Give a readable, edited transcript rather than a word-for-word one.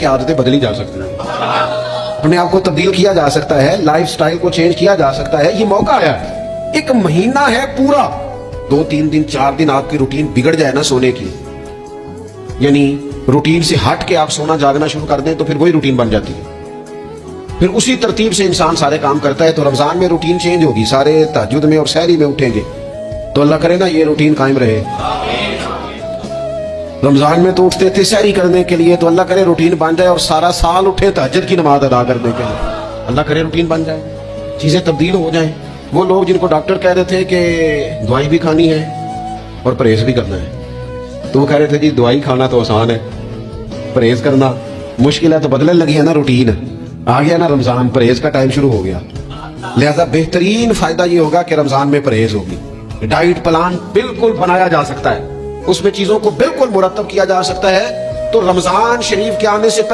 कि आदतें बदली जा सकती हैं, अपने आप को तब्दील किया जा सकता है, लाइफ स्टाइल को चेंज किया जा सकता है। ये मौका आया है, एक महीना है पूरा, 2-3 दिन 4 दिन आपकी रूटीन बिगड़ जाए ना सोने की, यानी रूटीन से हट के आप सोना जागना शुरू कर दें तो फिर वही रूटीन बन जाती है, फिर उसी तरतीब से इंसान सारे काम करता है। तो रमजान में रूटीन चेंज होगी, सारे तहज्जुद में और सहरी में उठेंगे, तो अल्लाह करे ना ये रूटीन कायम रहे। रमजान में तो उठते थे सहरी करने के लिए, तो अल्लाह करे रूटीन बन जाए और सारा साल उठे तहज्जुद की नमाज अदा करने के लिए, अल्लाह करे रूटीन बन जाए, चीजें तब्दील हो जाएं। वो लोग जिनको डॉक्टर कह रहे थे कि दवाई भी खानी है और परहेज भी करना है, तो वो कह रहे थे जी दवाई खाना तो आसान है, परहेज करना मुश्किल है, तो बदलने लगी है ना रूटीन, आ गया ना रमजान, परहेज का टाइम शुरू हो गया। लिहाजा बेहतरीन फायदा ये होगा कि रमजान में परहेज होगी, डाइट प्लान बिल्कुल बनाया जा सकता है, उसमें चीजों को बिल्कुल मुरतब किया जा सकता है। तो रमजान शरीफ के आने से